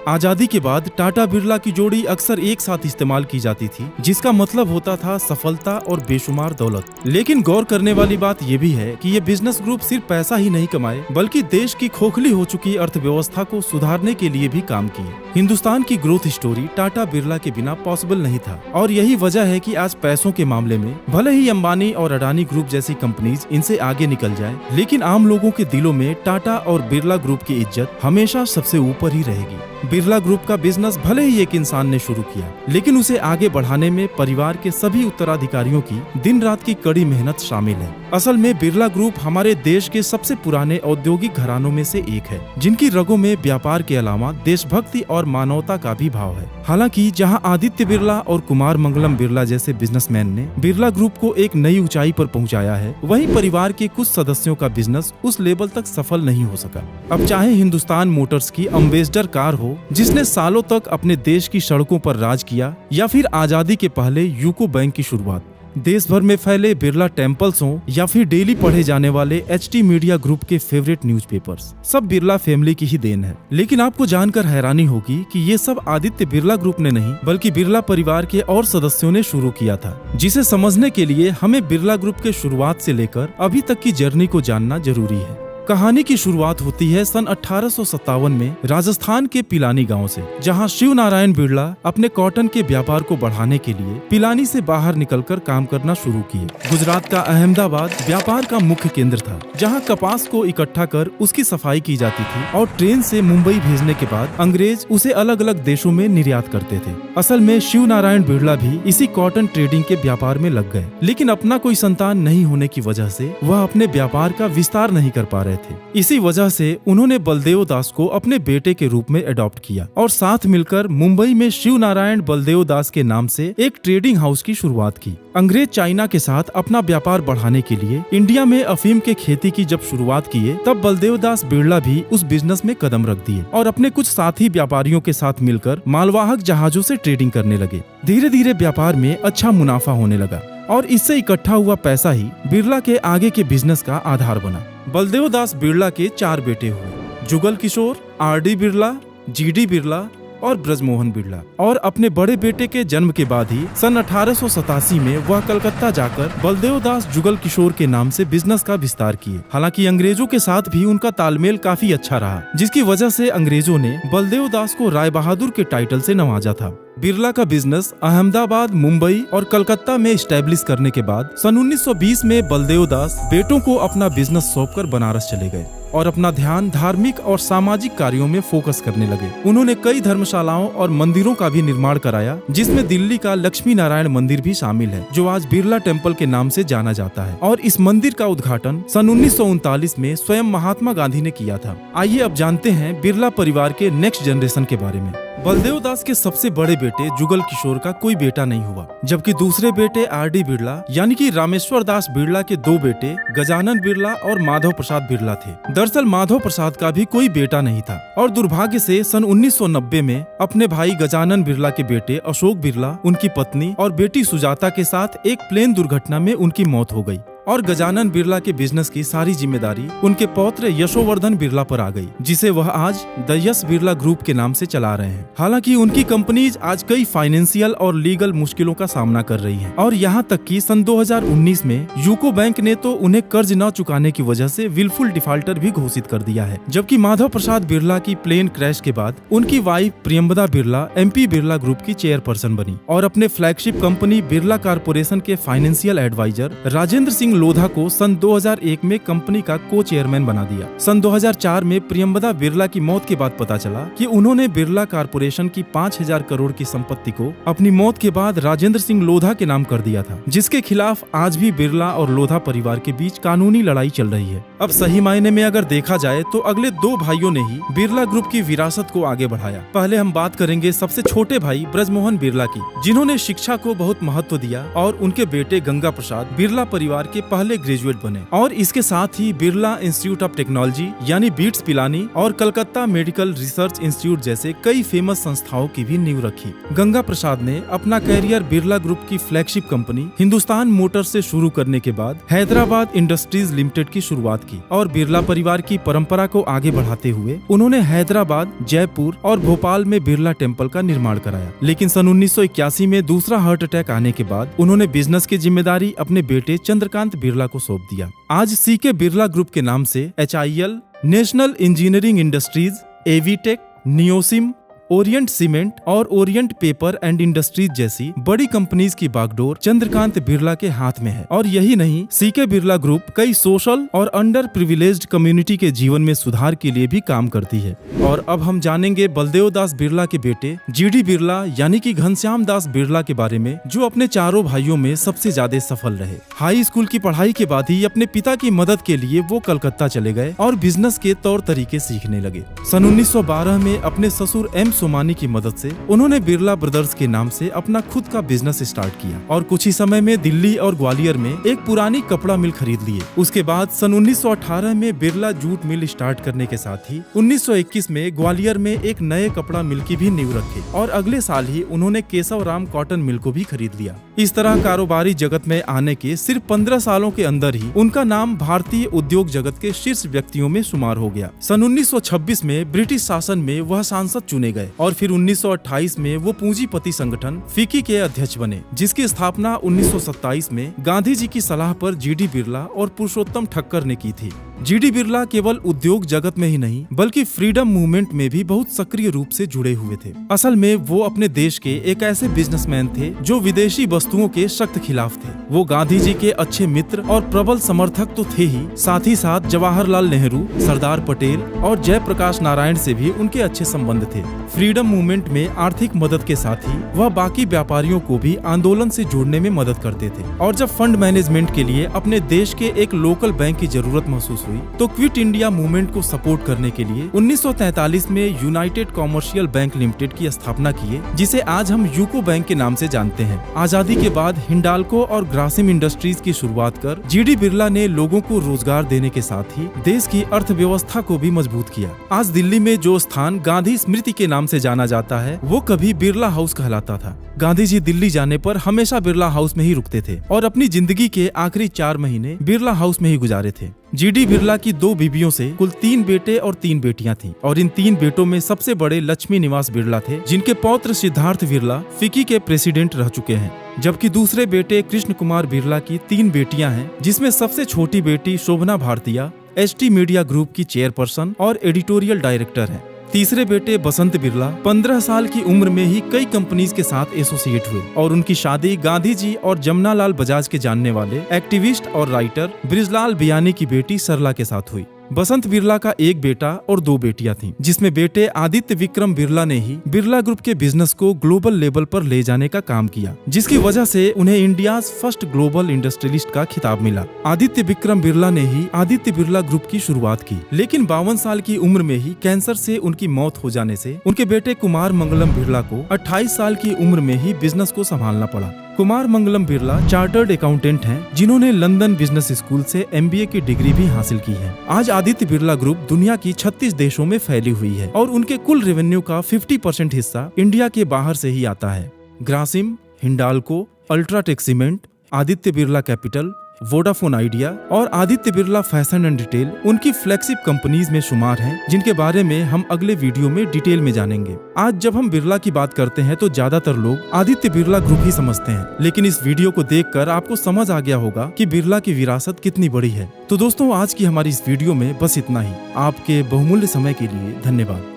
आजादी के बाद टाटा बिरला की जोड़ी अक्सर एक साथ इस्तेमाल की जाती थी, जिसका मतलब होता था सफलता और बेशुमार दौलत। लेकिन गौर करने वाली बात यह भी है कि ये बिजनेस ग्रुप सिर्फ पैसा ही नहीं कमाए, बल्कि देश की खोखली हो चुकी अर्थव्यवस्था को सुधारने के लिए भी काम किए। हिंदुस्तान की ग्रोथ स्टोरी टाटा बिरला के बिना पॉसिबल नहीं था, और यही वजह है कि आज पैसों के मामले में भले ही अंबानी और अडानी ग्रुप जैसी कंपनीज इनसे आगे निकल जाए, लेकिन आम लोगों के दिलों में टाटा और बिरला ग्रुप की इज्जत हमेशा सबसे ऊपर ही रहेगी। बिरला ग्रुप का बिजनेस भले ही एक इंसान ने शुरू किया, लेकिन उसे आगे बढ़ाने में परिवार के सभी उत्तराधिकारियों की दिन रात की कड़ी मेहनत शामिल है। असल में बिरला ग्रुप हमारे देश के सबसे पुराने औद्योगिक घरानों में से एक है, जिनकी रगों में व्यापार के अलावा देशभक्ति और मानवता का भी भाव है। हालांकि जहां आदित्य बिरला और कुमार मंगलम बिरला जैसे बिजनेसमैन ने बिरला ग्रुप को एक नई ऊंचाई पर पहुंचाया है, वहीं परिवार के कुछ सदस्यों का बिजनेस उस लेवल तक सफल नहीं हो सका। अब चाहे हिंदुस्तान मोटर्स की अम्बेसडर कार हो, जिसने सालों तक अपने देश की सड़कों पर राज किया, या फिर आजादी के पहले यूको बैंक की शुरुआत, देश भर में फैले बिरला टेम्पल्स हों, या फिर डेली पढ़े जाने वाले एचटी मीडिया ग्रुप के फेवरेट न्यूज़पेपर्स, सब बिरला फैमिली की ही देन है। लेकिन आपको जानकर हैरानी होगी कि ये सब आदित्य बिरला ग्रुप ने नहीं, बल्कि बिरला परिवार के और सदस्यों ने शुरू किया था, जिसे समझने के लिए हमें बिरला ग्रुप के शुरुआत से लेकर अभी तक की जर्नी को जानना जरूरी है। कहानी की शुरुआत होती है सन 1857 में राजस्थान के पिलानी गांव से, जहां शिव नारायण बिरला अपने कॉटन के व्यापार को बढ़ाने के लिए पिलानी से बाहर निकलकर काम करना शुरू किए। गुजरात का अहमदाबाद व्यापार का मुख्य केंद्र था, जहां कपास को इकट्ठा कर उसकी सफाई की जाती थी और ट्रेन से मुंबई भेजने के बाद अंग्रेज उसे अलग अलग देशों में निर्यात करते थे। असल में शिव नारायण बिरला भी इसी कॉटन ट्रेडिंग के व्यापार में लग गए, लेकिन अपना कोई संतान नहीं होने की वजह से वह अपने व्यापार का विस्तार नहीं कर पा रहे थे। इसी वजह से उन्होंने बलदेव दास को अपने बेटे के रूप में अडॉप्ट किया और साथ मिलकर मुंबई में शिव नारायण बलदेव दास के नाम से एक ट्रेडिंग हाउस की शुरुआत की। अंग्रेज चाइना के साथ अपना व्यापार बढ़ाने के लिए इंडिया में अफीम के खेती की जब शुरुआत किए, तब बलदेव दास बिरला भी उस बिजनेस में कदम रख दिए और अपने कुछ साथी व्यापारियों के साथ मिलकर मालवाहक जहाजों से ट्रेडिंग करने लगे। धीरे धीरे व्यापार में अच्छा मुनाफा होने लगा और इससे इकट्ठा हुआ पैसा ही बिरला के आगे के बिजनेस का आधार बना। बलदेव दास बिरला के 4 बेटे हुए, जुगल किशोर, आर.डी. बिरला, जी.डी. बिरला और ब्रजमोहन बिरला। और अपने बड़े बेटे के जन्म के बाद ही सन 1887 में वह कलकत्ता जाकर बलदेव दास जुगल किशोर के नाम से बिजनेस का विस्तार किए। हालांकि अंग्रेजों के साथ भी उनका तालमेल काफी अच्छा रहा, जिसकी वजह से अंग्रेजों ने बलदेव दास को राय बहादुर के टाइटल से नवाजा था। बिरला का बिजनेस अहमदाबाद, मुंबई और कलकत्ता में स्टैब्लिश करने के बाद सन 1920 में बलदेव दास बेटों को अपना बिजनेस सौंपकर बनारस चले गए और अपना ध्यान धार्मिक और सामाजिक कार्यों में फोकस करने लगे। उन्होंने कई धर्मशालाओं और मंदिरों का भी निर्माण कराया, जिसमें दिल्ली का लक्ष्मी नारायण मंदिर भी शामिल है, जो आज बिरला टेम्पल के नाम से जाना जाता है। और इस मंदिर का उद्घाटन सन 1939 में स्वयं महात्मा गांधी ने किया था। आइए अब जानते हैं बिरला परिवार के नेक्स्ट जनरेशन के बारे में। बलदेव दास के सबसे बड़े बेटे जुगल किशोर का कोई बेटा नहीं हुआ, जबकि दूसरे बेटे आर.डी. बिरला यानी कि रामेश्वर दास बिरला के 2 बेटे गजानन बिरला और माधव प्रसाद बिरला थे। दरअसल माधव प्रसाद का भी कोई बेटा नहीं था और दुर्भाग्य से सन 1990 में अपने भाई गजानन बिरला के बेटे अशोक बिरला, उनकी पत्नी और बेटी सुजाता के साथ एक प्लेन दुर्घटना में उनकी मौत हो गई और गजानन बिरला के बिजनेस की सारी जिम्मेदारी उनके पौत्र यशोवर्धन बिरला पर आ गई, जिसे वह आज द यश बिरला ग्रुप के नाम से चला रहे हैं। हालांकि उनकी कंपनीज आज कई फाइनेंशियल और लीगल मुश्किलों का सामना कर रही हैं और यहाँ तक कि सन 2019 में यूको बैंक ने तो उन्हें कर्ज न चुकाने की वजह से विलफुल डिफॉल्टर भी घोषित कर दिया है। जबकि माधव प्रसाद बिरला की प्लेन क्रैश के बाद उनकी wife Priyambada Birla MP Birla group की चेयरपर्सन बनी और अपने फ्लैगशिप कंपनी बिरला कारपोरेशन के फाइनेंशियल एडवाइजर राजेंद्र सिंह लोधा को सन 2001 में कंपनी का को चेयरमैन बना दिया। सन 2004 में प्रियंबदा बिरला की मौत के बाद पता चला कि उन्होंने बिरला कारपोरेशन की 5000 करोड़ की संपत्ति को अपनी मौत के बाद राजेंद्र सिंह लोधा के नाम कर दिया था, जिसके खिलाफ आज भी बिरला और लोधा परिवार के बीच कानूनी लड़ाई चल रही है। अब सही मायने में अगर देखा जाए तो अगले 2 भाइयों ने ही बिरला ग्रुप की विरासत को आगे बढ़ाया। पहले हम बात करेंगे सबसे छोटे भाई ब्रजमोहन बिरला की, जिन्होंने शिक्षा को बहुत महत्व दिया और उनके बेटे गंगा प्रसाद बिरला परिवार के के पहले ग्रेजुएट बने और इसके साथ ही बिरला इंस्टीट्यूट ऑफ टेक्नोलॉजी यानी बीट्स पिलानी और कलकत्ता मेडिकल रिसर्च इंस्टीट्यूट जैसे कई फेमस संस्थाओं की भी नींव रखी। गंगा प्रसाद ने अपना कैरियर बिरला ग्रुप की फ्लैगशिप कंपनी हिंदुस्तान मोटर से शुरू करने के बाद हैदराबाद इंडस्ट्रीज लिमिटेड की शुरुआत की और बिरला परिवार की परंपरा को आगे बढ़ाते हुए उन्होंने हैदराबाद, जयपुर और भोपाल में बिरला टेम्पल का निर्माण कराया। लेकिन सन 1981 में दूसरा हार्ट अटैक आने के बाद उन्होंने बिजनेस की जिम्मेदारी अपने बेटे चंद्रकांत बिरला को सौंप दिया। आज सीके बिरला ग्रुप के नाम से HIL, national engineering industries, Avtec, Neosym, Orient Cement और ओरिएंट पेपर एंड इंडस्ट्रीज जैसी बड़ी कंपनीज की बागडोर चंद्रकांत बिरला के हाथ में है। और यही नहीं, सीके बिरला ग्रुप कई सोशल और अंडर प्रिविलेज्ड कम्युनिटी के जीवन में सुधार के लिए भी काम करती है। और अब हम जानेंगे बलदेव दास बिरला के बेटे GD बिरला यानी कि घनश्याम दास बिरला के बारे में, जो अपने चारों भाइयों में सबसे ज्यादा सफल रहे। हाई स्कूल की पढ़ाई के बाद ही अपने पिता की मदद के लिए वो कलकत्ता चले गए और बिजनेस के तौर तरीके सीखने लगे। सन 1912 में अपने ससुर M सोमानी की मदद से उन्होंने बिरला ब्रदर्स के नाम से अपना खुद का बिजनेस स्टार्ट किया और कुछ ही समय में दिल्ली और ग्वालियर में एक पुरानी कपड़ा मिल खरीद लिए। उसके बाद सन 1918 में बिरला जूट मिल स्टार्ट करने के साथ ही 1921 में ग्वालियर में एक नए कपड़ा मिल की भी नींव रखी और अगले साल ही उन्होंने केशव राम कॉटन मिल को भी खरीद लिया। इस तरह कारोबारी जगत में आने के सिर्फ 15 सालों के अंदर ही उनका नाम भारतीय उद्योग जगत के शीर्ष व्यक्तियों में शुमार हो गया। सन 1926 में ब्रिटिश शासन में वह सांसद चुने गए और फिर 1928 में वो पूंजीपति संगठन फिकी के अध्यक्ष बने, जिसकी स्थापना 1927 में गांधी जी की सलाह पर GD बिरला और पुरुषोत्तम ठक्कर ने की थी। GD बिरला केवल उद्योग जगत में ही नहीं बल्कि फ्रीडम मूवमेंट में भी बहुत सक्रिय रूप से जुड़े हुए थे। असल में वो अपने देश के एक ऐसे बिजनेसमैन थे जो विदेशी वस्तुओं के सख्त खिलाफ थे। वो गांधी जी के अच्छे मित्र और प्रबल समर्थक तो थे ही साथ जवाहरलाल नेहरू, सरदार पटेल और जयप्रकाश नारायण से भी उनके अच्छे संबंध थे। फ्रीडम मूवमेंट में आर्थिक मदद के साथ ही वह बाकी व्यापारियों को भी आंदोलन से जोड़ने में मदद करते थे। और जब फंड मैनेजमेंट के लिए अपने देश के एक लोकल बैंक की जरूरत महसूस हुई तो क्विट इंडिया मूवमेंट को सपोर्ट करने के लिए 1943 में यूनाइटेड कॉमर्शियल बैंक लिमिटेड की स्थापना किए, जिसे आज हम यूको बैंक के नाम से जानते हैं। आजादी के बाद हिंडाल्को और ग्रासिम इंडस्ट्रीज की शुरुआत कर GD बिरला ने लोगों को रोजगार देने के साथ ही देश की अर्थव्यवस्था को भी मजबूत किया। आज दिल्ली में जो स्थान गांधी स्मृति के नाम से जाना जाता है वो कभी बिरला हाउस कहलाता था। गांधी जी दिल्ली जाने पर हमेशा बिरला हाउस में ही रुकते थे और अपनी जिंदगी के आखिरी 4 महीने बिरला हाउस में ही गुजारे थे। GD बिरला की 2 बीवियों से कुल 3 बेटे और 3 बेटियां थीं और इन 3 बेटों में सबसे बड़े लक्ष्मी निवास बिरला थे, जिनके पौत्र सिद्धार्थ बिरला फिकी के प्रेसिडेंट रह चुके हैं। जबकि दूसरे बेटे कृष्ण कुमार बिरला की 3 बेटियां हैं, जिसमें सबसे छोटी बेटी शोभना भारतीया HT मीडिया ग्रुप की चेयरपर्सन और एडिटोरियल डायरेक्टर है। तीसरे बेटे बसंत बिरला 15 साल की उम्र में ही कई कंपनीज के साथ एसोसिएट हुए और उनकी शादी गांधी जी और जमनालाल बजाज के जानने वाले एक्टिविस्ट और राइटर ब्रिजलाल बियानी की बेटी सरला के साथ हुई। बसंत बिरला का एक बेटा और 2 बेटियां थीं, जिसमें बेटे आदित्य विक्रम बिरला ने ही बिरला ग्रुप के बिजनेस को ग्लोबल लेवल पर ले जाने का काम किया, जिसकी वजह से उन्हें इंडियाज फर्स्ट ग्लोबल इंडस्ट्रियलिस्ट का खिताब मिला। आदित्य विक्रम बिरला ने ही आदित्य बिरला ग्रुप की शुरुआत की, लेकिन 52 साल की उम्र में ही कैंसर से उनकी मौत हो जाने से उनके बेटे कुमार मंगलम बिरला को 28 साल की उम्र में ही बिजनेस को संभालना पड़ा। कुमार मंगलम बिरला चार्टर्ड अकाउंटेंट हैं, जिन्होंने लंदन बिजनेस स्कूल से MBA की डिग्री भी हासिल की है। आज आदित्य बिरला ग्रुप दुनिया की 36 देशों में फैली हुई है और उनके कुल रेवेन्यू का 50% हिस्सा इंडिया के बाहर से ही आता है। Grasim, Hindalco, UltraTech Cement, Aditya Birla capital, Vodafone Idea और Aditya Birla fashion and retail उनकी फ्लैगशिप कंपनीज में शुमार हैं, जिनके बारे में हम अगले वीडियो में डिटेल में जानेंगे। आज जब हम बिरला की बात करते हैं तो ज्यादातर लोग आदित्य बिरला ग्रुप ही समझते हैं, लेकिन इस वीडियो को देखकर आपको समझ आ गया होगा कि बिरला की विरासत कितनी बड़ी है। तो दोस्तों, आज की हमारी इस वीडियो में बस इतना ही। आपके बहुमूल्य समय के लिए धन्यवाद।